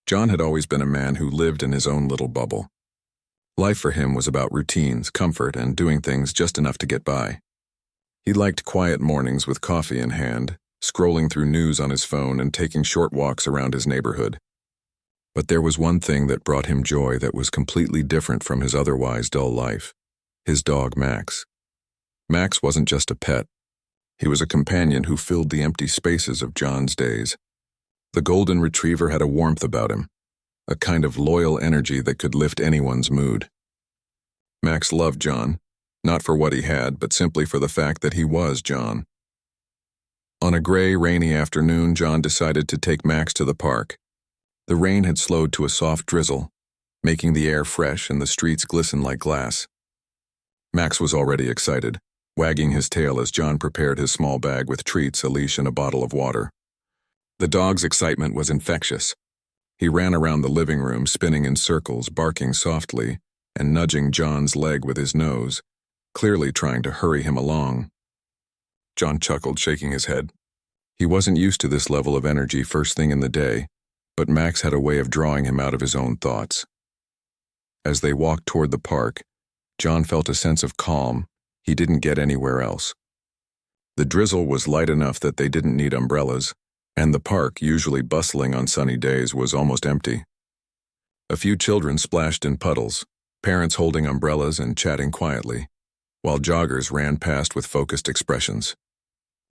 John had always been a man who lived in his own little bubble. Life for him was about routines, comfort, and doing things just enough to get by. He liked quiet mornings with coffee in hand, scrolling through news on his phone and taking short walks around his neighborhood. But there was one thing that brought him joy that was completely different from his otherwise dull life: his dog Max. Max wasn't just a pet. He was a companion who filled the empty spaces of John's days. The golden retriever had a warmth about him, a kind of loyal energy that could lift anyone's mood. Max loved John, not for what he had, but simply for the fact that he was John. On a gray, rainy afternoon, John decided to take Max to the park. The rain had slowed to a soft drizzle, making the air fresh and the streets glisten like glass. Max was already excited, wagging his tail as John prepared his small bag with treats, a leash, and a bottle of water. The dog's excitement was infectious. He ran around the living room, spinning in circles, barking softly, and nudging John's leg with his nose, clearly trying to hurry him along. John chuckled, shaking his head. He wasn't used to this level of energy first thing in the day, but Max had a way of drawing him out of his own thoughts. As they walked toward the park, John felt a sense of calm he didn't get anywhere else. The drizzle was light enough that they didn't need umbrellas, and the park, usually bustling on sunny days, was almost empty. A few children splashed in puddles, parents holding umbrellas and chatting quietly, while joggers ran past with focused expressions.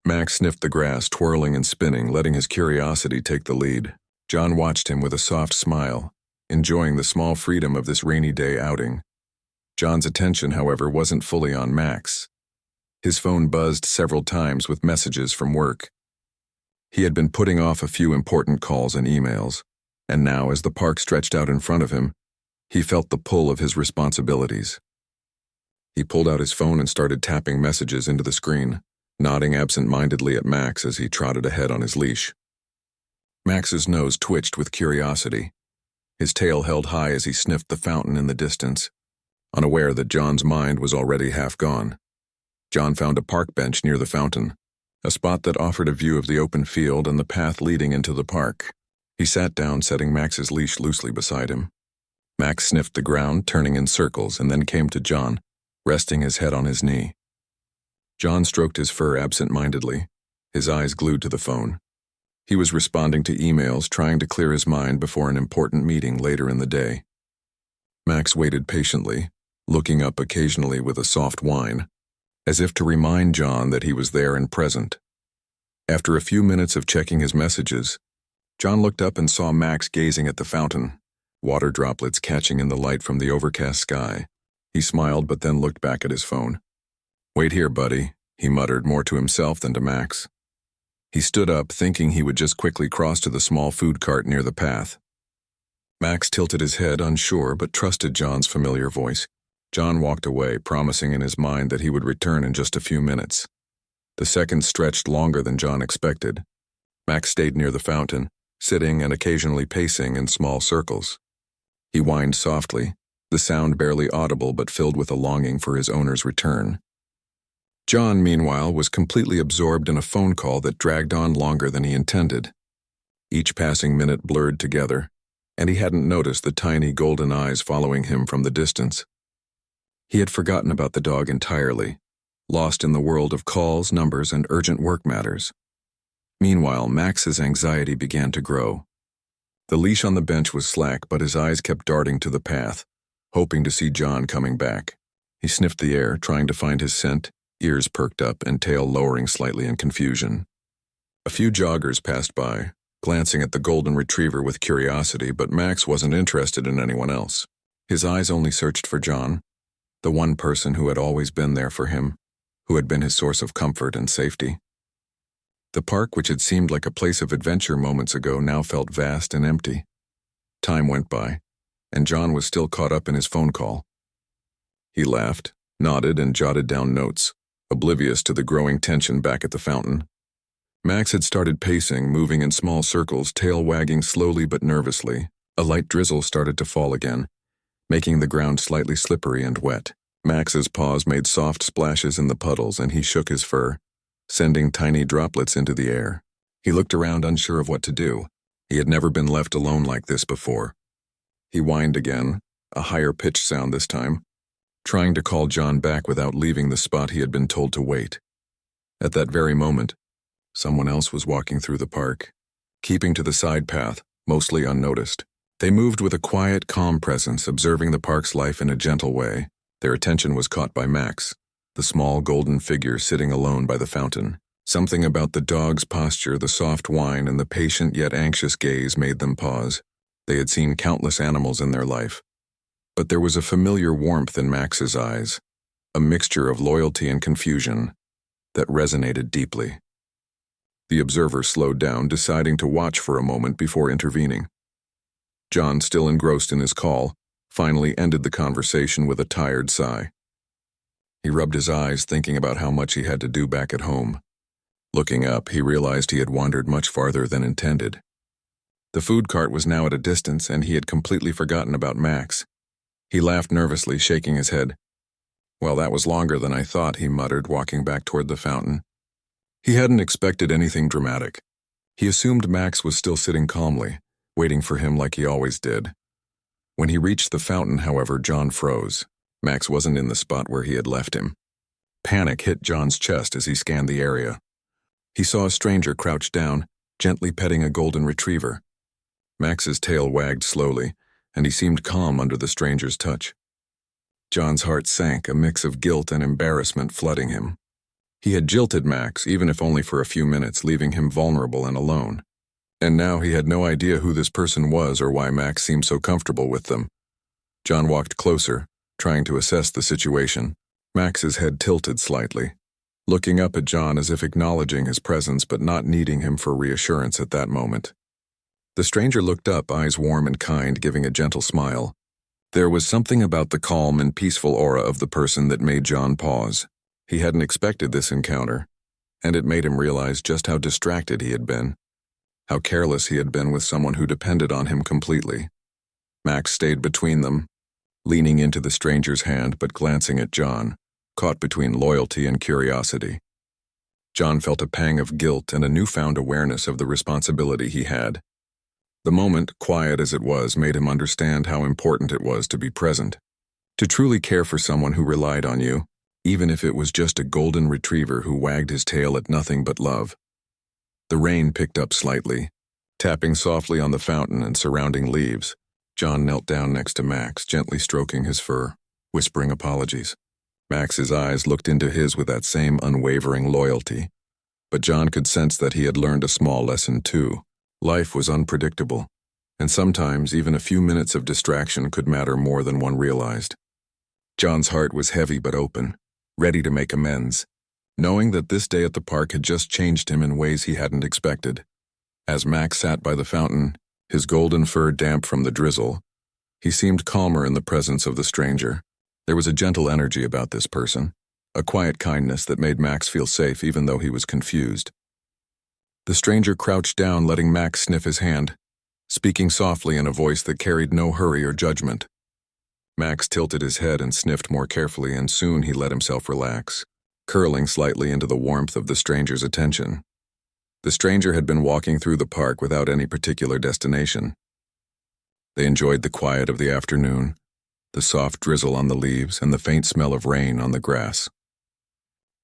Max sniffed the grass, twirling and spinning, letting his curiosity take the lead. John watched him with a soft smile, enjoying the small freedom of this rainy day outing. John's attention, however, wasn't fully on Max. His phone buzzed several times with messages from work. He had been putting off a few important calls and emails, and now, as the park stretched out in front of him, he felt the pull of his responsibilities. He pulled out his phone and started tapping messages into the screen, nodding absent-mindedly at Max as he trotted ahead on his leash. Max's nose twitched with curiosity. His tail held high as he sniffed the fountain in the distance, unaware that John's mind was already half gone. John found a park bench near the fountain, a spot that offered a view of the open field and the path leading into the park. He sat down, setting Max's leash loosely beside him. Max sniffed the ground, turning in circles, and then came to John, resting his head on his knee. John stroked his fur absent-mindedly, his eyes glued to the phone. He was responding to emails, trying to clear his mind before an important meeting later in the day. Max waited patiently, looking up occasionally with a soft whine, as if to remind John that he was there and present. After a few minutes of checking his messages, John looked up and saw Max gazing at the fountain, water droplets catching in the light from the overcast sky. He smiled but then looked back at his phone. "Wait here, buddy," he muttered, more to himself than to Max. He stood up, thinking he would just quickly cross to the small food cart near the path. Max tilted his head, unsure, but trusted John's familiar voice. John walked away, promising in his mind that he would return in just a few minutes. The seconds stretched longer than John expected. Max stayed near the fountain, sitting and occasionally pacing in small circles. He whined softly, the sound barely audible but filled with a longing for his owner's return. John, meanwhile, was completely absorbed in a phone call that dragged on longer than he intended. Each passing minute blurred together, and he hadn't noticed the tiny golden eyes following him from the distance. He had forgotten about the dog entirely, lost in the world of calls, numbers, and urgent work matters. Meanwhile, Max's anxiety began to grow. The leash on the bench was slack, but his eyes kept darting to the path, hoping to see John coming back. He sniffed the air, trying to find his scent, ears perked up and tail lowering slightly in confusion. A few joggers passed by, glancing at the golden retriever with curiosity, but Max wasn't interested in anyone else. His eyes only searched for John, the one person who had always been there for him, who had been his source of comfort and safety. The park, which had seemed like a place of adventure moments ago, now felt vast and empty. Time went by, and John was still caught up in his phone call. He laughed, nodded, and jotted down notes, oblivious to the growing tension back at the fountain. Max had started pacing, moving in small circles, tail wagging slowly but nervously. A light drizzle started to fall again, making the ground slightly slippery and wet. Max's paws made soft splashes in the puddles, and he shook his fur, sending tiny droplets into the air. He looked around, unsure of what to do. He had never been left alone like this before. He whined again, a higher-pitched sound this time, trying to call John back without leaving the spot he had been told to wait. At that very moment, someone else was walking through the park, keeping to the side path, mostly unnoticed. They moved with a quiet, calm presence, observing the park's life in a gentle way. Their attention was caught by Max, the small golden figure sitting alone by the fountain. Something about the dog's posture, the soft whine, and the patient yet anxious gaze made them pause. They had seen countless animals in their life, but there was a familiar warmth in Max's eyes, a mixture of loyalty and confusion that resonated deeply. The observer slowed down, deciding to watch for a moment before intervening. John, still engrossed in his call, finally ended the conversation with a tired sigh. He rubbed his eyes, thinking about how much he had to do back at home. Looking up, he realized he had wandered much farther than intended. The food cart was now at a distance, and he had completely forgotten about Max. He laughed nervously, shaking his head. "Well, that was longer than I thought," he muttered, walking back toward the fountain. He hadn't expected anything dramatic. He assumed Max was still sitting calmly, waiting for him like he always did. When he reached the fountain, however, John froze. Max wasn't in the spot where he had left him. Panic hit John's chest as he scanned the area. He saw a stranger crouched down, gently petting a golden retriever. Max's tail wagged slowly, and he seemed calm under the stranger's touch. John's heart sank, a mix of guilt and embarrassment flooding him. He had jilted Max, even if only for a few minutes, leaving him vulnerable and alone. And now he had no idea who this person was or why Max seemed so comfortable with them. John walked closer, trying to assess the situation. Max's head tilted slightly, looking up at John as if acknowledging his presence but not needing him for reassurance at that moment. The stranger looked up, eyes warm and kind, giving a gentle smile. There was something about the calm and peaceful aura of the person that made John pause. He hadn't expected this encounter, and it made him realize just how distracted he had been, how careless he had been with someone who depended on him completely. Max stayed between them, leaning into the stranger's hand but glancing at John, caught between loyalty and curiosity. John felt a pang of guilt and a newfound awareness of the responsibility he had. The moment, quiet as it was, made him understand how important it was to be present, to truly care for someone who relied on you, even if it was just a golden retriever who wagged his tail at nothing but love. The rain picked up slightly, tapping softly on the fountain and surrounding leaves. John knelt down next to Max, gently stroking his fur, whispering apologies. Max's eyes looked into his with that same unwavering loyalty, but John could sense that he had learned a small lesson too. Life was unpredictable, and sometimes even a few minutes of distraction could matter more than one realized. John's heart was heavy but open, ready to make amends, knowing that this day at the park had just changed him in ways he hadn't expected. As Max sat by the fountain, his golden fur damp from the drizzle, he seemed calmer in the presence of the stranger. There was a gentle energy about this person, a quiet kindness that made Max feel safe even though he was confused. The stranger crouched down, letting Max sniff his hand, speaking softly in a voice that carried no hurry or judgment. Max tilted his head and sniffed more carefully, and soon he let himself relax, curling slightly into the warmth of the stranger's attention. The stranger had been walking through the park without any particular destination. They enjoyed the quiet of the afternoon, the soft drizzle on the leaves, and the faint smell of rain on the grass.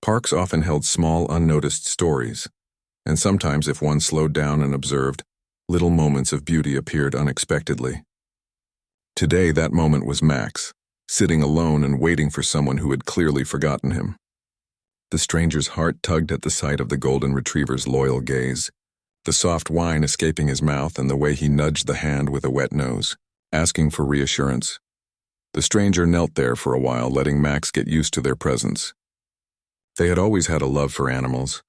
Parks often held small, unnoticed stories, and sometimes, if one slowed down and observed, little moments of beauty appeared unexpectedly. Today, that moment was Max, sitting alone and waiting for someone who had clearly forgotten him. The stranger's heart tugged at the sight of the golden retriever's loyal gaze, the soft whine escaping his mouth and the way he nudged the hand with a wet nose, asking for reassurance. The stranger knelt there for a while, letting Max get used to their presence. They had always had a love for animals,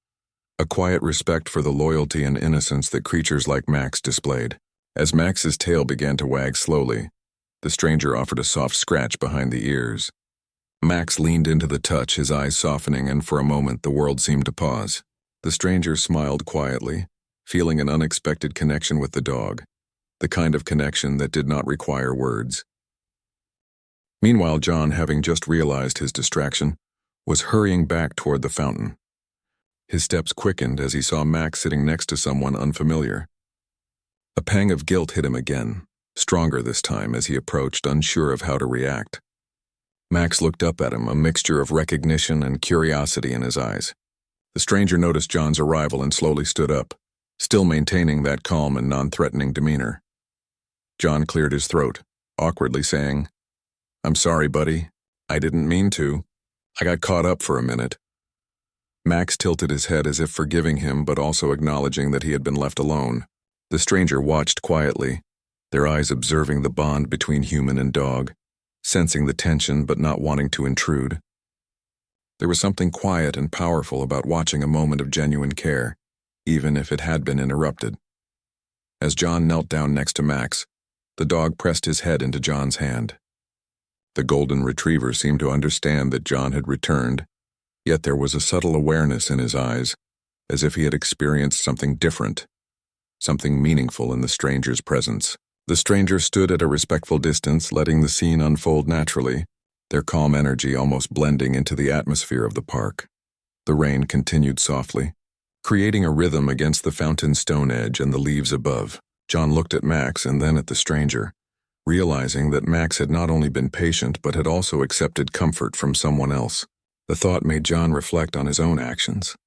a quiet respect for the loyalty and innocence that creatures like Max displayed. As Max's tail began to wag slowly, the stranger offered a soft scratch behind the ears. Max leaned into the touch, his eyes softening, and for a moment the world seemed to pause. The stranger smiled quietly, feeling an unexpected connection with the dog, the kind of connection that did not require words. Meanwhile, John, having just realized his distraction, was hurrying back toward the fountain. His steps quickened as he saw Max sitting next to someone unfamiliar. A pang of guilt hit him again, stronger this time as he approached, unsure of how to react. Max looked up at him, a mixture of recognition and curiosity in his eyes. The stranger noticed John's arrival and slowly stood up, still maintaining that calm and non-threatening demeanor. John cleared his throat, awkwardly saying, "I'm sorry, buddy. I didn't mean to. I got caught up for a minute." Max tilted his head as if forgiving him but also acknowledging that he had been left alone. The stranger watched quietly, their eyes observing the bond between human and dog, sensing the tension but not wanting to intrude. There was something quiet and powerful about watching a moment of genuine care, even if it had been interrupted. As John knelt down next to Max, the dog pressed his head into John's hand. The golden retriever seemed to understand that John had returned, yet there was a subtle awareness in his eyes, as if he had experienced something different, something meaningful in the stranger's presence. The stranger stood at a respectful distance, letting the scene unfold naturally, their calm energy almost blending into the atmosphere of the park. The rain continued softly, creating a rhythm against the fountain's stone edge and the leaves above. John looked at Max and then at the stranger, realizing that Max had not only been patient but had also accepted comfort from someone else. The thought made John reflect on his own actions.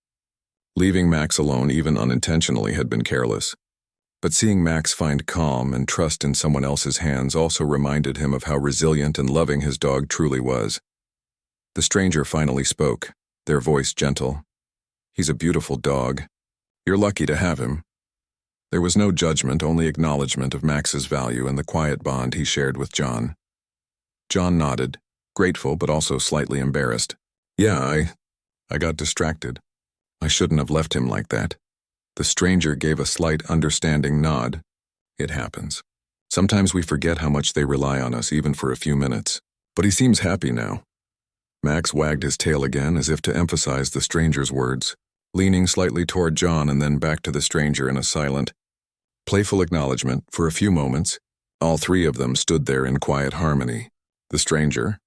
Leaving Max alone, even unintentionally, had been careless. But seeing Max find calm and trust in someone else's hands also reminded him of how resilient and loving his dog truly was. The stranger finally spoke, their voice gentle. "He's a beautiful dog. You're lucky to have him." There was no judgment, only acknowledgement of Max's value and the quiet bond he shared with John. John nodded, grateful but also slightly embarrassed. "Yeah, I got distracted. I shouldn't have left him like that." The stranger gave a slight understanding nod. "It happens. Sometimes we forget how much they rely on us, even for a few minutes. But he seems happy now." Max wagged his tail again as if to emphasize the stranger's words, leaning slightly toward John and then back to the stranger in a silent, playful acknowledgement. For a few moments, all three of them stood there in quiet harmony. The stranger,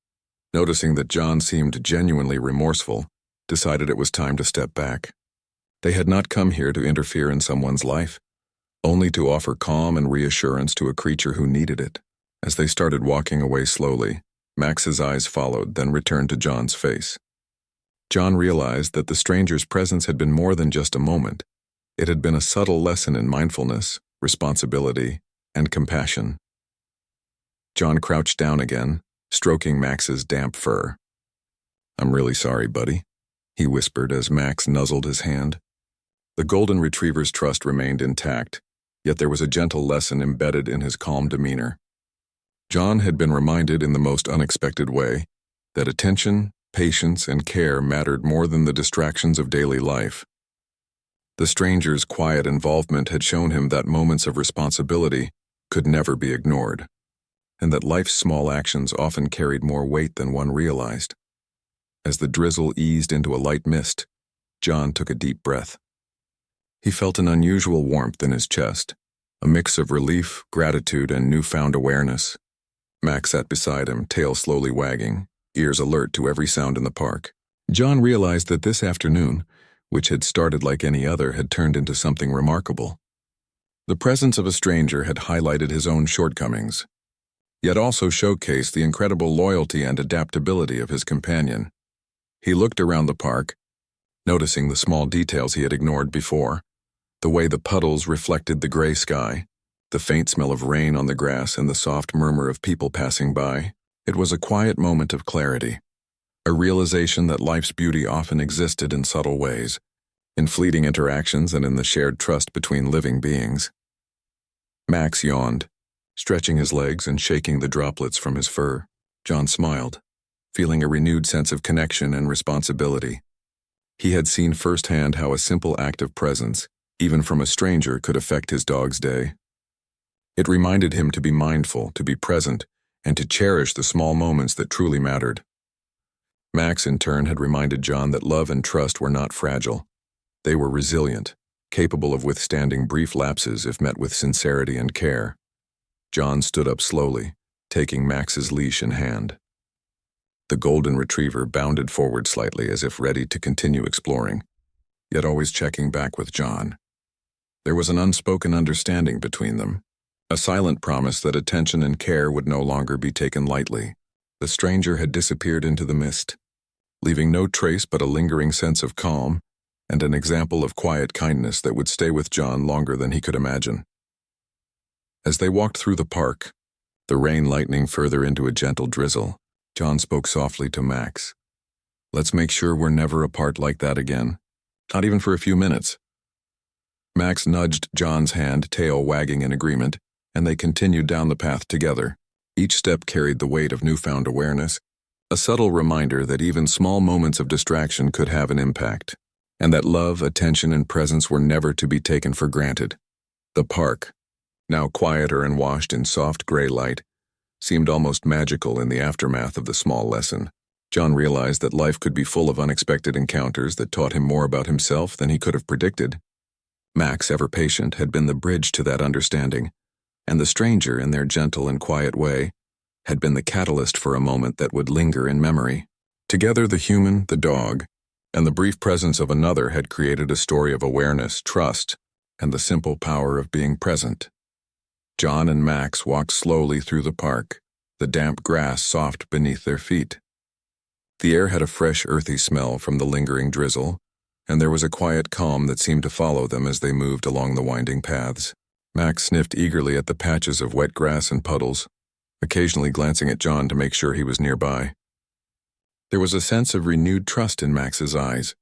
noticing that John seemed genuinely remorseful, decided it was time to step back. They had not come here to interfere in someone's life, only to offer calm and reassurance to a creature who needed it. As they started walking away slowly, Max's eyes followed, then returned to John's face. John realized that the stranger's presence had been more than just a moment. It had been a subtle lesson in mindfulness, responsibility, and compassion. John crouched down again, stroking Max's damp fur. "I'm really sorry, buddy," he whispered as Max nuzzled his hand. The golden retriever's trust remained intact, yet there was a gentle lesson embedded in his calm demeanor. John had been reminded in the most unexpected way that attention, patience, and care mattered more than the distractions of daily life. The stranger's quiet involvement had shown him that moments of responsibility could never be ignored, and that life's small actions often carried more weight than one realized. As the drizzle eased into a light mist, John took a deep breath. He felt an unusual warmth in his chest, a mix of relief, gratitude, and newfound awareness. Max sat beside him, tail slowly wagging, ears alert to every sound in the park. John realized that this afternoon, which had started like any other, had turned into something remarkable. The presence of a stranger had highlighted his own shortcomings, yet also showcased the incredible loyalty and adaptability of his companion. He looked around the park, noticing the small details he had ignored before, the way the puddles reflected the gray sky, the faint smell of rain on the grass, and the soft murmur of people passing by. It was a quiet moment of clarity, a realization that life's beauty often existed in subtle ways, in fleeting interactions and in the shared trust between living beings. Max yawned, stretching his legs and shaking the droplets from his fur. John smiled, feeling a renewed sense of connection and responsibility. He had seen firsthand how a simple act of presence, even from a stranger, could affect his dog's day. It reminded him to be mindful, to be present, and to cherish the small moments that truly mattered. Max, in turn, had reminded John that love and trust were not fragile. They were resilient, capable of withstanding brief lapses if met with sincerity and care. John stood up slowly, taking Max's leash in hand. The golden retriever bounded forward slightly as if ready to continue exploring, yet always checking back with John. There was an unspoken understanding between them, a silent promise that attention and care would no longer be taken lightly. The stranger had disappeared into the mist, leaving no trace but a lingering sense of calm and an example of quiet kindness that would stay with John longer than he could imagine. As they walked through the park, the rain lightening further into a gentle drizzle, John spoke softly to Max. "Let's make sure we're never apart like that again. Not even for a few minutes." Max nudged John's hand, tail wagging in agreement, and they continued down the path together. Each step carried the weight of newfound awareness, a subtle reminder that even small moments of distraction could have an impact, and that love, attention, and presence were never to be taken for granted. The park, now quieter and washed in soft gray light, seemed almost magical in the aftermath of the small lesson. John realized that life could be full of unexpected encounters that taught him more about himself than he could have predicted. Max, ever patient, had been the bridge to that understanding, and the stranger, in their gentle and quiet way, had been the catalyst for a moment that would linger in memory. Together, the human, the dog, and the brief presence of another had created a story of awareness, trust, and the simple power of being present. John and Max walked slowly through the park, the damp grass soft beneath their feet. The air had a fresh, earthy smell from the lingering drizzle, and there was a quiet calm that seemed to follow them as they moved along the winding paths. Max sniffed eagerly at the patches of wet grass and puddles, occasionally glancing at John to make sure he was nearby. There was a sense of renewed trust in Max's eyes,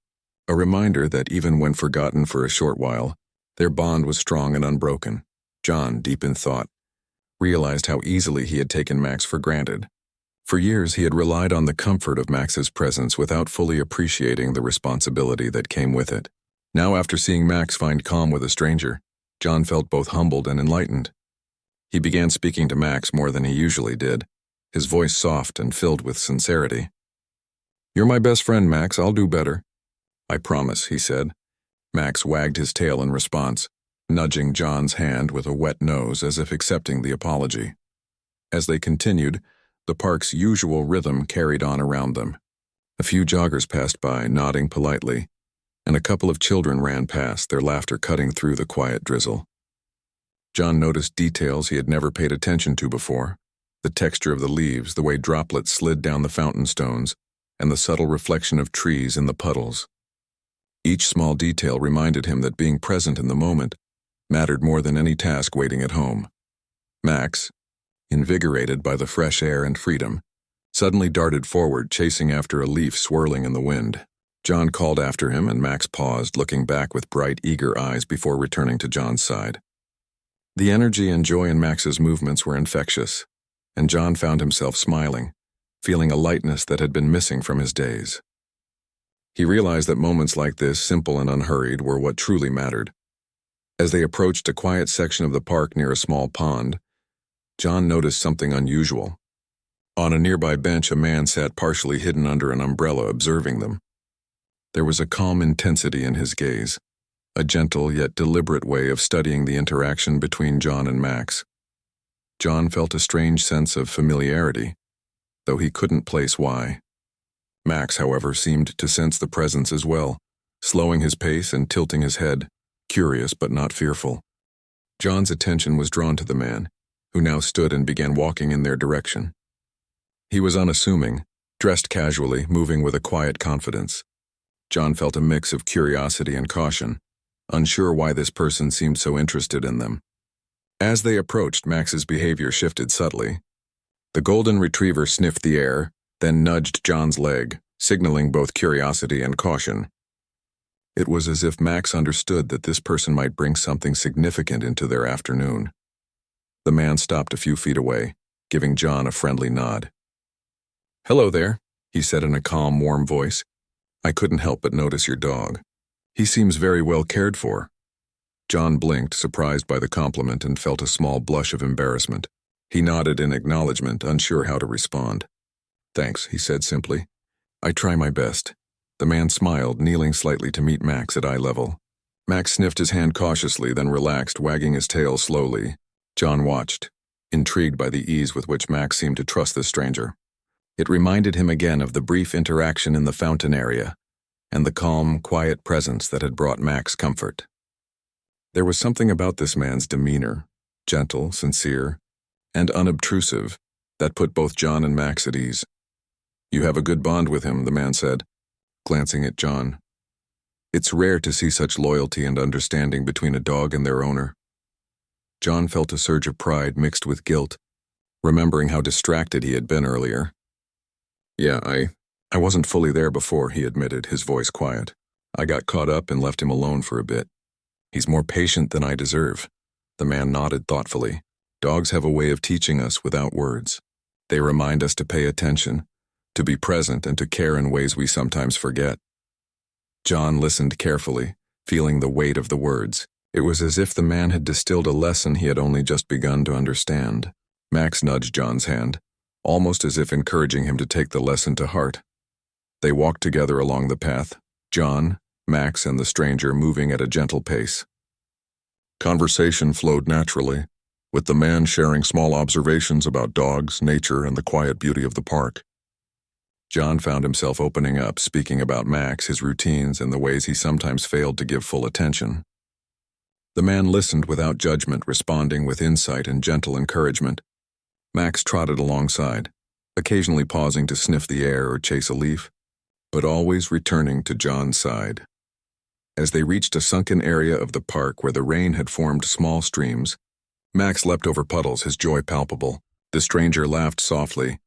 a reminder that even when forgotten for a short while, their bond was strong and unbroken. John, deep in thought, realized how easily he had taken Max for granted. For years, he had relied on the comfort of Max's presence without fully appreciating the responsibility that came with it. Now, after seeing Max find calm with a stranger, John felt both humbled and enlightened. He began speaking to Max more than he usually did, his voice soft and filled with sincerity. "You're my best friend, Max. I'll do better." "I promise," he said. Max wagged his tail in response, nudging John's hand with a wet nose as if accepting the apology. As they continued, the park's usual rhythm carried on around them. A few joggers passed by, nodding politely, and a couple of children ran past, their laughter cutting through the quiet drizzle. John noticed details he had never paid attention to before: the texture of the leaves, the way droplets slid down the fountain stones, and the subtle reflection of trees in the puddles. Each small detail reminded him that being present in the moment mattered more than any task waiting at home. Max, invigorated by the fresh air and freedom, suddenly darted forward, chasing after a leaf swirling in the wind. John called after him, and Max paused, looking back with bright, eager eyes before returning to John's side. The energy and joy in Max's movements were infectious, and John found himself smiling, feeling a lightness that had been missing from his days. He realized that moments like this, simple and unhurried, were what truly mattered. As they approached a quiet section of the park near a small pond, John noticed something unusual. On a nearby bench, a man sat partially hidden under an umbrella, observing them. There was a calm intensity in his gaze, a gentle yet deliberate way of studying the interaction between John and Max. John felt a strange sense of familiarity, though he couldn't place why. Max, however, seemed to sense the presence as well, slowing his pace and tilting his head, curious but not fearful. John's attention was drawn to the man, who now stood and began walking in their direction. He was unassuming, dressed casually, moving with a quiet confidence. John felt a mix of curiosity and caution, unsure why this person seemed so interested in them. As they approached, Max's behavior shifted subtly. The golden retriever sniffed the air, then nudged John's leg, signaling both curiosity and caution. It was as if Max understood that this person might bring something significant into their afternoon. The man stopped a few feet away, giving John a friendly nod. "Hello there," he said in a calm, warm voice. "I couldn't help but notice your dog. He seems very well cared for." John blinked, surprised by the compliment, and felt a small blush of embarrassment. He nodded in acknowledgement, unsure how to respond. "Thanks," he said simply. "I try my best." The man smiled, kneeling slightly to meet Max at eye level. Max sniffed his hand cautiously, then relaxed, wagging his tail slowly. John watched, intrigued by the ease with which Max seemed to trust this stranger. It reminded him again of the brief interaction in the fountain area, and the calm, quiet presence that had brought Max comfort. There was something about this man's demeanor, gentle, sincere, and unobtrusive, that put both John and Max at ease. "You have a good bond with him," the man said, glancing at John. "It's rare to see such loyalty and understanding between a dog and their owner." John felt a surge of pride mixed with guilt, remembering how distracted he had been earlier. "Yeah, I wasn't fully there before," he admitted, his voice quiet. "I got caught up and left him alone for a bit. He's more patient than I deserve." The man nodded thoughtfully. "Dogs have a way of teaching us without words. They remind us to pay attention, to be present, and to care in ways we sometimes forget." John listened carefully, feeling the weight of the words. It was as if the man had distilled a lesson he had only just begun to understand. Max nudged John's hand, almost as if encouraging him to take the lesson to heart. They walked together along the path, John, Max, and the stranger moving at a gentle pace. Conversation flowed naturally, with the man sharing small observations about dogs, nature, and the quiet beauty of the park. John found himself opening up, speaking about Max, his routines, and the ways he sometimes failed to give full attention. The man listened without judgment, responding with insight and gentle encouragement. Max trotted alongside, occasionally pausing to sniff the air or chase a leaf, but always returning to John's side. As they reached a sunken area of the park where the rain had formed small streams, Max leapt over puddles, his joy palpable. The stranger laughed softly,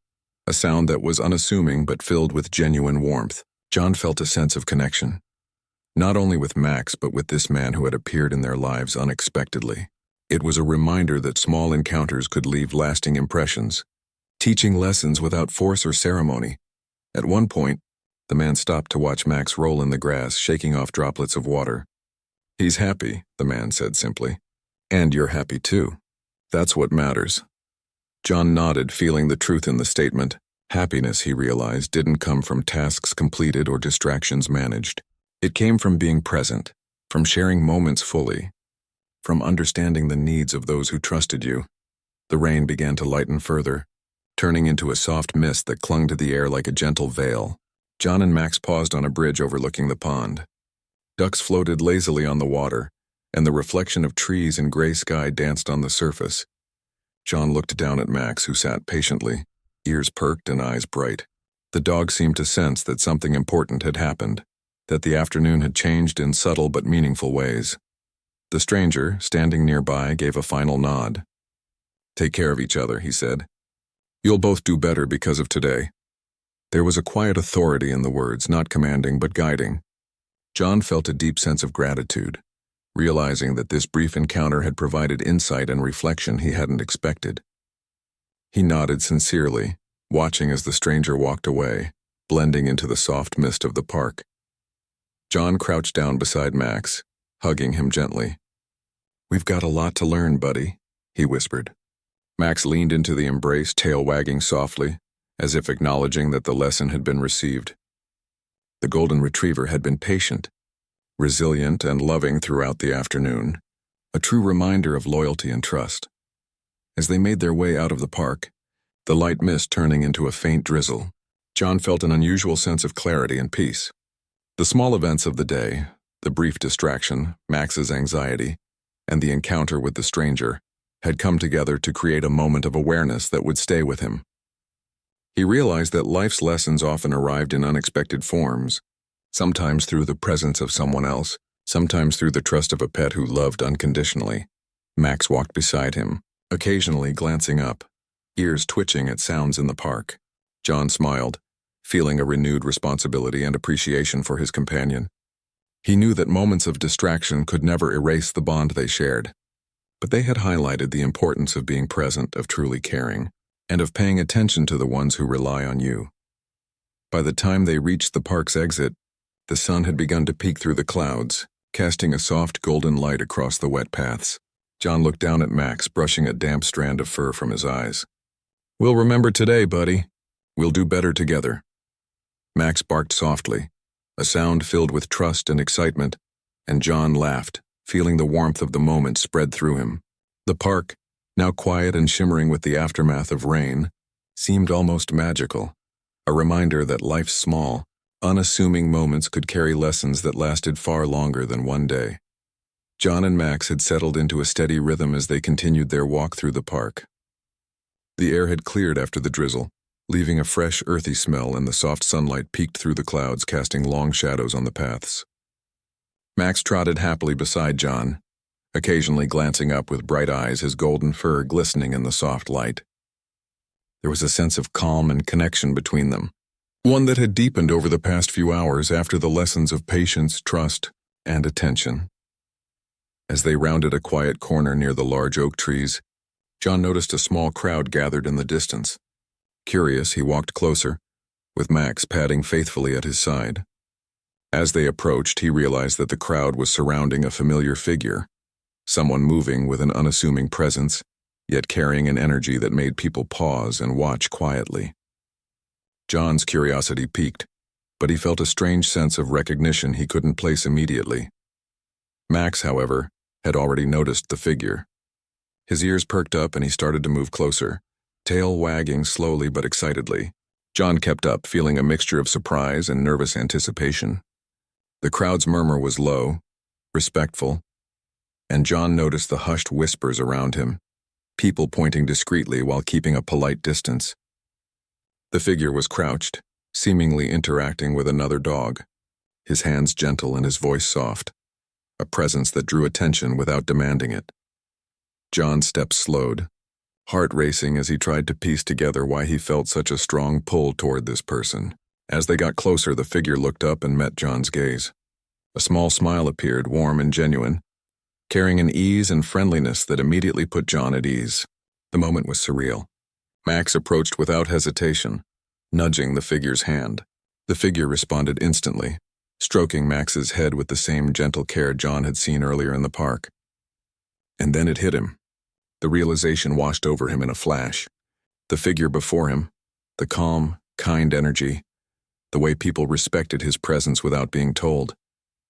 a sound that was unassuming but filled with genuine warmth. John felt a sense of connection, not only with Max but with this man who had appeared in their lives unexpectedly. It was a reminder that small encounters could leave lasting impressions, teaching lessons without force or ceremony. At one point, the man stopped to watch Max roll in the grass, shaking off droplets of water. "He's happy," the man said simply. "And you're happy too. That's what matters." John nodded, feeling the truth in the statement. Happiness, he realized, didn't come from tasks completed or distractions managed. It came from being present, from sharing moments fully, from understanding the needs of those who trusted you. The rain began to lighten further, turning into a soft mist that clung to the air like a gentle veil. John and Max paused on a bridge overlooking the pond. Ducks floated lazily on the water, and the reflection of trees and gray sky danced on the surface. John looked down at Max, who sat patiently, ears perked and eyes bright. The dog seemed to sense that something important had happened, that the afternoon had changed in subtle but meaningful ways. The stranger, standing nearby, gave a final nod. "Take care of each other," he said. "You'll both do better because of today." There was a quiet authority in the words, not commanding but guiding. John felt a deep sense of gratitude, realizing that this brief encounter had provided insight and reflection he hadn't expected. He nodded sincerely, watching as the stranger walked away, blending into the soft mist of the park. John crouched down beside Max, hugging him gently. "We've got a lot to learn, buddy," he whispered. Max leaned into the embrace, tail wagging softly, as if acknowledging that the lesson had been received. The golden retriever had been patient, resilient, and loving throughout the afternoon, a true reminder of loyalty and trust. As they made their way out of the park, the light mist turning into a faint drizzle, John felt an unusual sense of clarity and peace. The small events of the day, the brief distraction, Max's anxiety, and the encounter with the stranger, had come together to create a moment of awareness that would stay with him. He realized that life's lessons often arrived in unexpected forms, sometimes through the presence of someone else, sometimes through the trust of a pet who loved unconditionally. Max walked beside him, occasionally glancing up, ears twitching at sounds in the park. John smiled, feeling a renewed responsibility and appreciation for his companion. He knew that moments of distraction could never erase the bond they shared, but they had highlighted the importance of being present, of truly caring, and of paying attention to the ones who rely on you. By the time they reached the park's exit, the sun had begun to peek through the clouds, casting a soft golden light across the wet paths. John looked down at Max, brushing a damp strand of fur from his eyes. "We'll remember today, buddy. We'll do better together." Max barked softly, a sound filled with trust and excitement, and John laughed, feeling the warmth of the moment spread through him. The park, now quiet and shimmering with the aftermath of rain, seemed almost magical, a reminder that life's small, unassuming moments could carry lessons that lasted far longer than one day. John and Max had settled into a steady rhythm as they continued their walk through the park. The air had cleared after the drizzle, leaving a fresh, earthy smell, and the soft sunlight peeked through the clouds, casting long shadows on the paths. Max trotted happily beside John, occasionally glancing up with bright eyes, his golden fur glistening in the soft light. There was a sense of calm and connection between them, one that had deepened over the past few hours after the lessons of patience, trust, and attention. As they rounded a quiet corner near the large oak trees, John noticed a small crowd gathered in the distance. Curious, he walked closer, with Max padding faithfully at his side. As they approached, he realized that the crowd was surrounding a familiar figure, someone moving with an unassuming presence, yet carrying an energy that made people pause and watch quietly. John's curiosity piqued, but he felt a strange sense of recognition he couldn't place immediately. Max, however, had already noticed the figure. His ears perked up and he started to move closer, tail wagging slowly but excitedly. John kept up, feeling a mixture of surprise and nervous anticipation. The crowd's murmur was low, respectful, and John noticed the hushed whispers around him, people pointing discreetly while keeping a polite distance. The figure was crouched, seemingly interacting with another dog, his hands gentle and his voice soft, a presence that drew attention without demanding it. John's steps slowed, heart racing as he tried to piece together why he felt such a strong pull toward this person. As they got closer, the figure looked up and met John's gaze. A small smile appeared, warm and genuine, carrying an ease and friendliness that immediately put John at ease. The moment was surreal. Max approached without hesitation, nudging the figure's hand. The figure responded instantly, stroking Max's head with the same gentle care John had seen earlier in the park. And then it hit him. The realization washed over him in a flash. The figure before him, the calm, kind energy, the way people respected his presence without being told,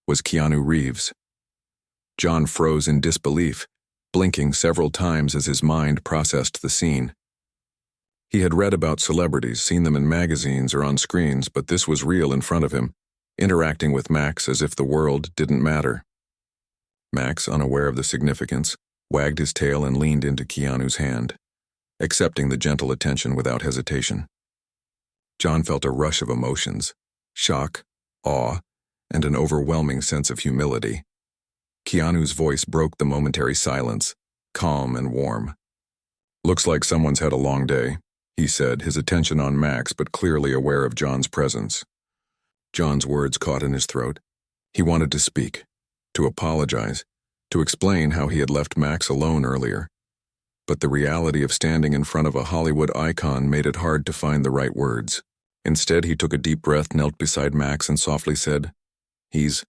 was Keanu Reeves. John froze in disbelief, blinking several times as his mind processed the scene. He had read about celebrities, seen them in magazines or on screens, but this was real in front of him, interacting with Max as if the world didn't matter. Max, unaware of the significance, wagged his tail and leaned into Keanu's hand, accepting the gentle attention without hesitation. John felt a rush of emotions, shock, awe, and an overwhelming sense of humility. Keanu's voice broke the momentary silence, calm and warm. "Looks like someone's had a long day," he said, his attention on Max but clearly aware of John's presence. John's words caught in his throat. He wanted to speak, to apologize, to explain how he had left Max alone earlier. But the reality of standing in front of a Hollywood icon made it hard to find the right words. Instead, he took a deep breath, knelt beside Max, and softly said, He's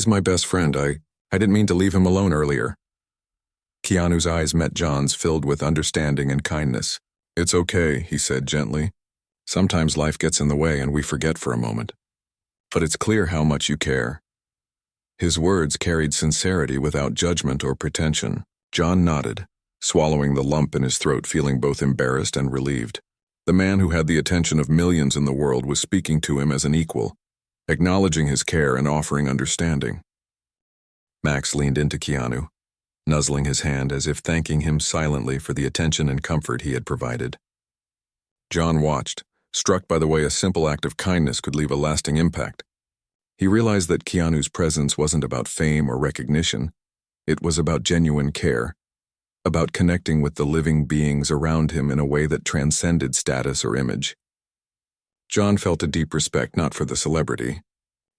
my best friend. I didn't mean to leave him alone earlier." Keanu's eyes met John's, filled with understanding and kindness. "It's okay," he said gently. "Sometimes life gets in the way and we forget for a moment. But it's clear how much you care." His words carried sincerity without judgment or pretension. John nodded, swallowing the lump in his throat, feeling both embarrassed and relieved. The man who had the attention of millions in the world was speaking to him as an equal, acknowledging his care and offering understanding. Max leaned into Keanu, nuzzling his hand as if thanking him silently for the attention and comfort he had provided. John watched, struck by the way a simple act of kindness could leave a lasting impact. He realized that Keanu's presence wasn't about fame or recognition. It was about genuine care, about connecting with the living beings around him in a way that transcended status or image. John felt a deep respect not for the celebrity,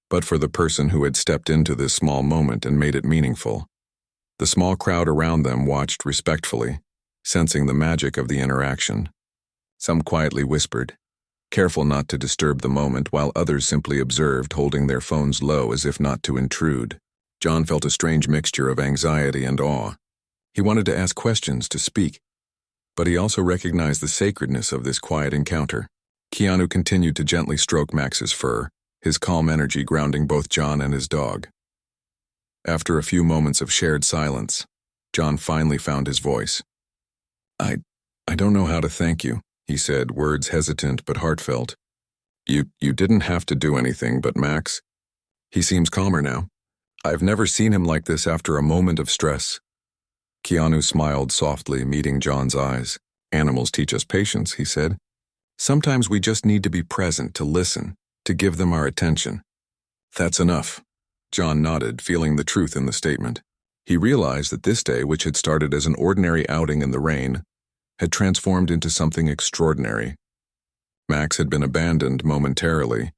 but for the person who had stepped into this small moment and made it meaningful. The small crowd around them watched respectfully, sensing the magic of the interaction. Some quietly whispered, careful not to disturb the moment, while others simply observed, holding their phones low as if not to intrude. John felt a strange mixture of anxiety and awe. He wanted to ask questions, to speak, but he also recognized the sacredness of this quiet encounter. Keanu continued to gently stroke Max's fur, his calm energy grounding both John and his dog. After a few moments of shared silence, John finally found his voice. I don't know how to thank you," he said, words hesitant but heartfelt. You didn't have to do anything, but Max, he seems calmer now. I've never seen him like this after a moment of stress. Keanu smiled softly, meeting John's eyes. Animals teach us patience, he said. Sometimes we just need to be present, to listen, to give them our attention. That's enough. John nodded, feeling the truth in the statement. He realized that this day, which had started as an ordinary outing in the rain, had transformed into something extraordinary. Max had been abandoned momentarily,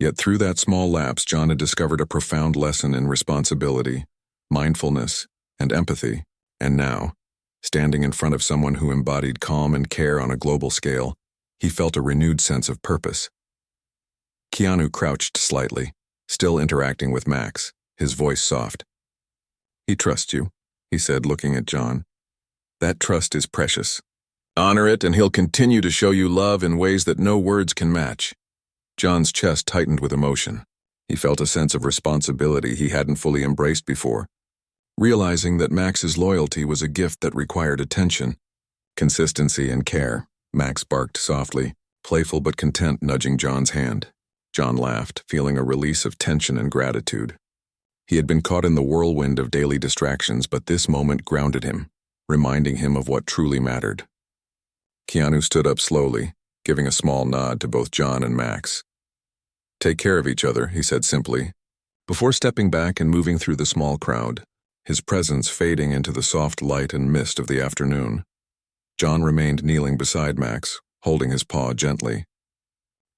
yet through that small lapse, John had discovered a profound lesson in responsibility, mindfulness, and empathy. And now, standing in front of someone who embodied calm and care on a global scale, he felt a renewed sense of purpose. Keanu crouched slightly, still interacting with Max, his voice soft. He trusts you, he said, looking at John. That trust is precious. Honor it, and he'll continue to show you love in ways that no words can match. John's chest tightened with emotion. He felt a sense of responsibility he hadn't fully embraced before, realizing that Max's loyalty was a gift that required attention, consistency, and care. Max barked softly, playful but content, nudging John's hand. John laughed, feeling a release of tension and gratitude. He had been caught in the whirlwind of daily distractions, but this moment grounded him, reminding him of what truly mattered. Keanu stood up slowly, giving a small nod to both John and Max. Take care of each other, he said simply, before stepping back and moving through the small crowd, his presence fading into the soft light and mist of the afternoon. John remained kneeling beside Max, holding his paw gently.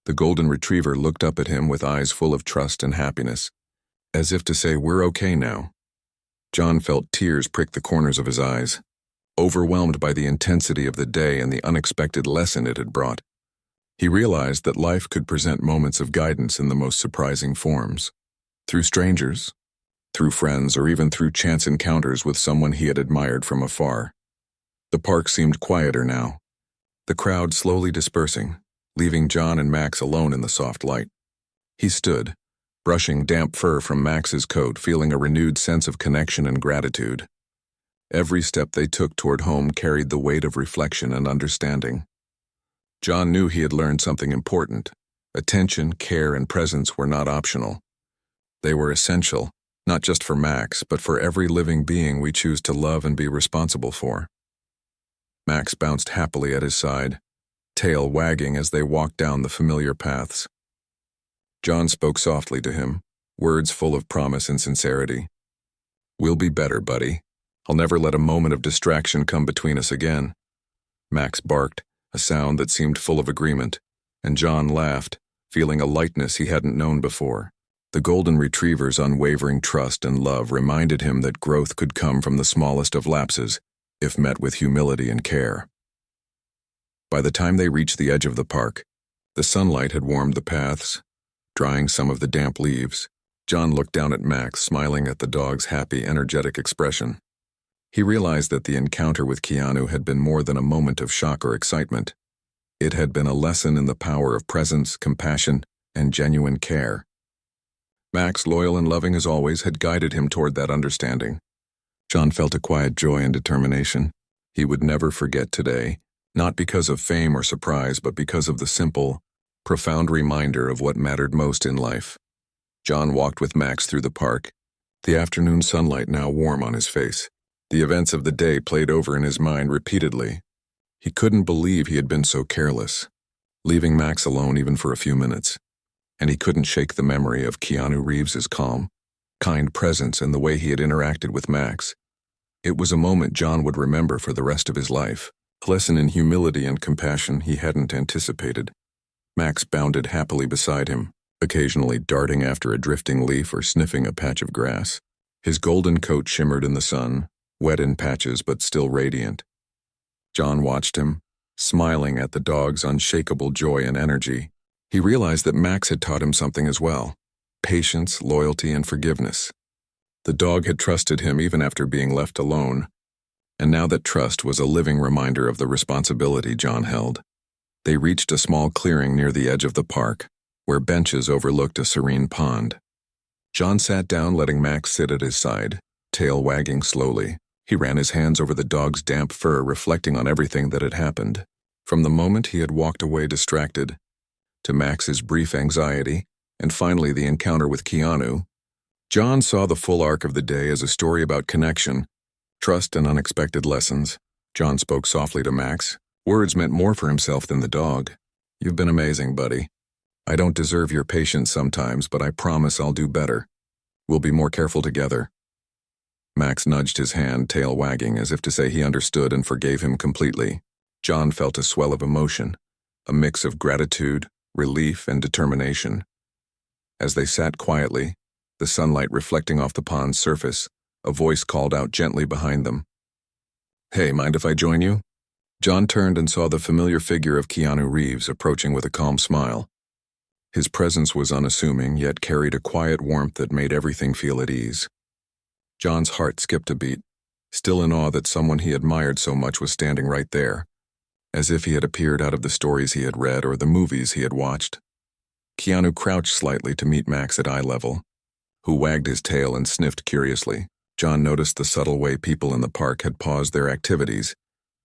The golden retriever looked up at him with eyes full of trust and happiness, as if to say, "We're okay now." John felt tears prick the corners of his eyes, overwhelmed by the intensity of the day and the unexpected lesson it had brought. He realized that life could present moments of guidance in the most surprising forms, through strangers, through friends, or even through chance encounters with someone he had admired from afar. The park seemed quieter now, the crowd slowly dispersing, leaving John and Max alone in the soft light. He stood, brushing damp fur from Max's coat, feeling a renewed sense of connection and gratitude. Every step they took toward home carried the weight of reflection and understanding. John knew he had learned something important. Attention, care, and presence were not optional. They were essential, not just for Max, but for every living being we choose to love and be responsible for. Max bounced happily at his side, tail wagging as they walked down the familiar paths. John spoke softly to him, words full of promise and sincerity. We'll be better, buddy. I'll never let a moment of distraction come between us again. Max barked, a sound that seemed full of agreement, and John laughed, feeling a lightness he hadn't known before. The golden retriever's unwavering trust and love reminded him that growth could come from the smallest of lapses, if met with humility and care. By the time they reached the edge of the park, the sunlight had warmed the paths, drying some of the damp leaves. John looked down at Max, smiling at the dog's happy, energetic expression. He realized that the encounter with Keanu had been more than a moment of shock or excitement. It had been a lesson in the power of presence, compassion, and genuine care. Max, loyal and loving as always, had guided him toward that understanding. John felt a quiet joy and determination. He would never forget today, not because of fame or surprise, but because of the simple, profound reminder of what mattered most in life. John walked with Max through the park, the afternoon sunlight now warm on his face. The events of the day played over in his mind repeatedly. He couldn't believe he had been so careless, leaving Max alone even for a few minutes. And he couldn't shake the memory of Keanu Reeves' calm, kind presence and the way he had interacted with Max. It was a moment John would remember for the rest of his life, a lesson in humility and compassion he hadn't anticipated. Max bounded happily beside him, occasionally darting after a drifting leaf or sniffing a patch of grass. His golden coat shimmered in the sun, wet in patches but still radiant. John watched him, smiling at the dog's unshakable joy and energy. He realized that Max had taught him something as well: patience, loyalty, and forgiveness. The dog had trusted him even after being left alone, and now that trust was a living reminder of the responsibility John held. They reached a small clearing near the edge of the park, where benches overlooked a serene pond. John sat down, letting Max sit at his side, tail wagging slowly. He ran his hands over the dog's damp fur, reflecting on everything that had happened. From the moment he had walked away distracted, to Max's brief anxiety, and finally the encounter with Keanu, John saw the full arc of the day as a story about connection, trust, and unexpected lessons. John spoke softly to Max. Words meant more for himself than the dog. "You've been amazing, buddy. I don't deserve your patience sometimes, but I promise I'll do better. We'll be more careful together." Max nudged his hand, tail wagging, as if to say he understood and forgave him completely. John felt a swell of emotion, a mix of gratitude, relief, and determination. As they sat quietly, the sunlight reflecting off the pond's surface, a voice called out gently behind them. "Hey, mind if I join you?" John turned and saw the familiar figure of Keanu Reeves approaching with a calm smile. His presence was unassuming, yet carried a quiet warmth that made everything feel at ease. John's heart skipped a beat, still in awe that someone he admired so much was standing right there, as if he had appeared out of the stories he had read or the movies he had watched. Keanu crouched slightly to meet Max at eye level, who wagged his tail and sniffed curiously. John noticed the subtle way people in the park had paused their activities,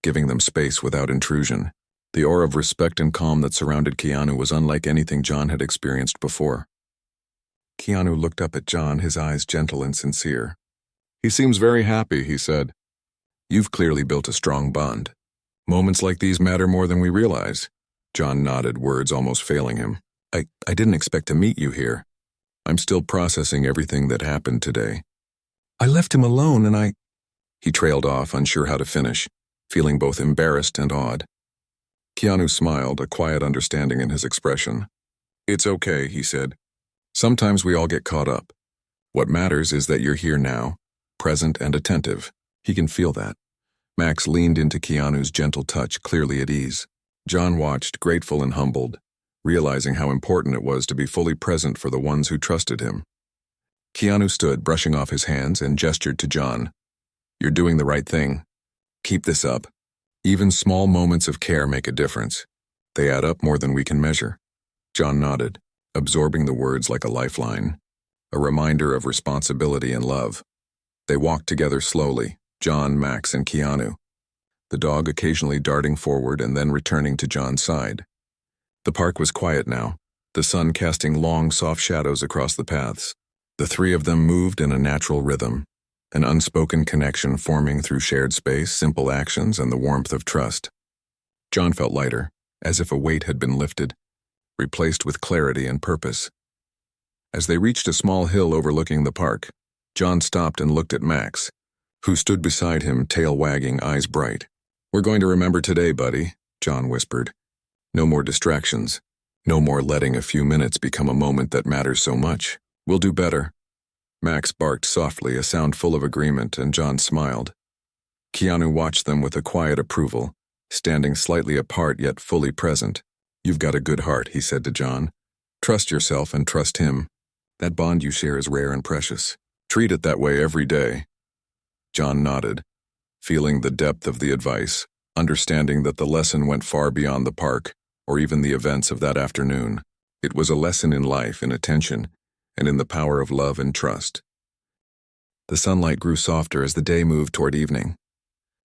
giving them space without intrusion. The aura of respect and calm that surrounded Keanu was unlike anything John had experienced before. Keanu looked up at John, his eyes gentle and sincere. "He seems very happy," he said. "You've clearly built a strong bond. Moments like these matter more than we realize." John nodded, words almost failing him. I didn't expect to meet you here. I'm still processing everything that happened today." "I left him alone and He trailed off, unsure how to finish, feeling both embarrassed and awed. Keanu smiled, a quiet understanding in his expression. "It's okay," he said. "Sometimes we all get caught up. What matters is that you're here now, present and attentive." He can feel that. Max leaned into Keanu's gentle touch, clearly at ease. John watched, grateful and humbled, realizing how important it was to be fully present for the ones who trusted him. Keanu stood, brushing off his hands, and gestured to John. "You're doing the right thing. Keep this up. Even small moments of care make a difference. They add up more than we can measure." John nodded, absorbing the words like a lifeline, a reminder of responsibility and love. They walked together slowly, John, Max, and Keanu, the dog occasionally darting forward and then returning to John's side. The park was quiet now, the sun casting long, soft shadows across the paths. The three of them moved in a natural rhythm, an unspoken connection forming through shared space, simple actions, and the warmth of trust. John felt lighter, as if a weight had been lifted, replaced with clarity and purpose. As they reached a small hill overlooking the park, John stopped and looked at Max, who stood beside him, tail wagging, eyes bright. "We're going to remember today, buddy," John whispered. "No more distractions. No more letting a few minutes become a moment that matters so much. We'll do better." Max barked softly, a sound full of agreement, and John smiled. Keanu watched them with a quiet approval, standing slightly apart yet fully present. "You've got a good heart," he said to John. "Trust yourself and trust him. That bond you share is rare and precious. Treat it that way every day." John nodded, feeling the depth of the advice, understanding that the lesson went far beyond the park, or even the events of that afternoon. It was a lesson in life, in attention, and in the power of love and trust. The sunlight grew softer as the day moved toward evening.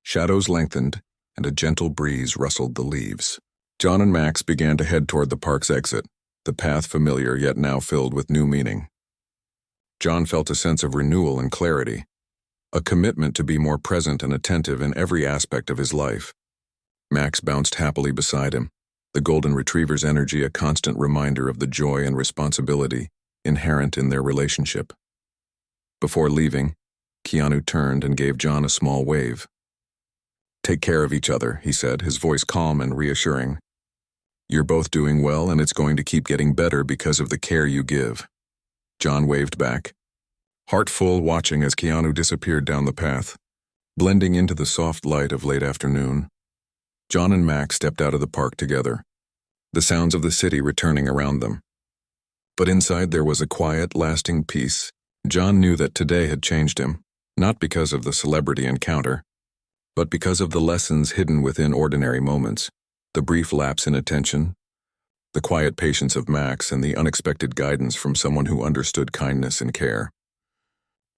Shadows lengthened, and a gentle breeze rustled the leaves. John and Max began to head toward the park's exit, the path familiar yet now filled with new meaning. John felt a sense of renewal and clarity, a commitment to be more present and attentive in every aspect of his life. Max bounced happily beside him, the golden retriever's energy a constant reminder of the joy and responsibility inherent in their relationship. Before leaving, Keanu turned and gave John a small wave. "Take care of each other," he said, his voice calm and reassuring. "You're both doing well, and it's going to keep getting better because of the care you give." John waved back, heart full, watching as Keanu disappeared down the path, blending into the soft light of late afternoon. John and Max stepped out of the park together, the sounds of the city returning around them. But inside there was a quiet, lasting peace. John knew that today had changed him, not because of the celebrity encounter, but because of the lessons hidden within ordinary moments, the brief lapse in attention, the quiet patience of Max, and the unexpected guidance from someone who understood kindness and care.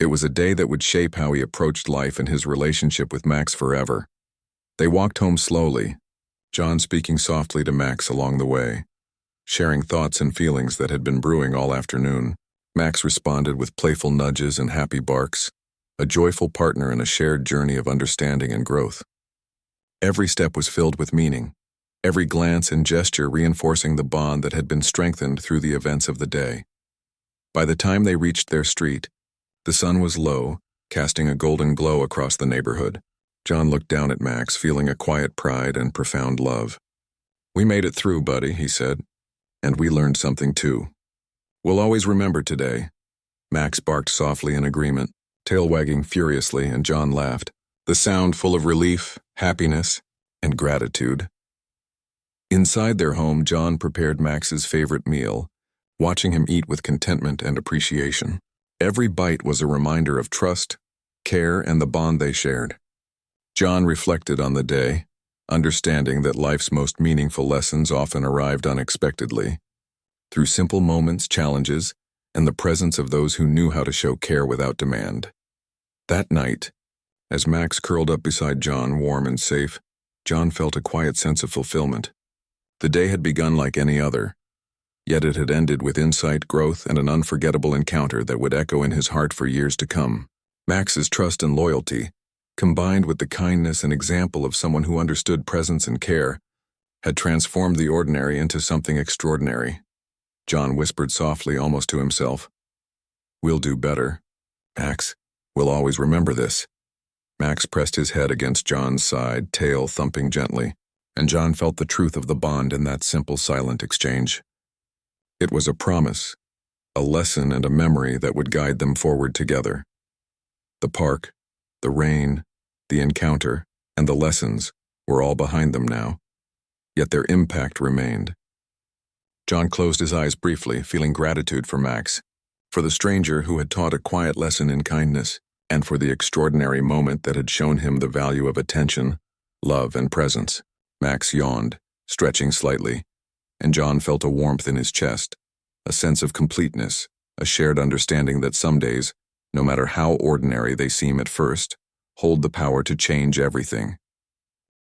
It was a day that would shape how he approached life and his relationship with Max forever. They walked home slowly, John speaking softly to Max along the way, sharing thoughts and feelings that had been brewing all afternoon. Max responded with playful nudges and happy barks, a joyful partner in a shared journey of understanding and growth. Every step was filled with meaning, every glance and gesture reinforcing the bond that had been strengthened through the events of the day. By the time they reached their street, the sun was low, casting a golden glow across the neighborhood. John looked down at Max, feeling a quiet pride and profound love. "We made it through, buddy," he said. "And we learned something too. We'll always remember today." Max barked softly in agreement, tail wagging furiously, and John laughed, the sound full of relief, happiness, and gratitude. Inside their home, John prepared Max's favorite meal, watching him eat with contentment and appreciation. Every bite was a reminder of trust, care, and the bond they shared. John reflected on the day, understanding that life's most meaningful lessons often arrived unexpectedly, through simple moments, challenges, and the presence of those who knew how to show care without demand. That night, as Max curled up beside John, warm and safe, John felt a quiet sense of fulfillment. The day had begun like any other, yet it had ended with insight, growth, and an unforgettable encounter that would echo in his heart for years to come. Max's trust and loyalty, combined with the kindness and example of someone who understood presence and care, had transformed the ordinary into something extraordinary. John whispered softly, almost to himself, "We'll do better, Max. We'll always remember this." Max pressed his head against John's side, tail thumping gently, and John felt the truth of the bond in that simple, silent exchange. It was a promise, a lesson, and a memory that would guide them forward together. The park, the rain, the encounter, and the lessons were all behind them now, yet their impact remained. John closed his eyes briefly, feeling gratitude for Max, for the stranger who had taught a quiet lesson in kindness, and for the extraordinary moment that had shown him the value of attention, love, and presence. Max yawned, stretching slightly, and John felt a warmth in his chest, a sense of completeness, a shared understanding that some days, no matter how ordinary they seem at first, hold the power to change everything.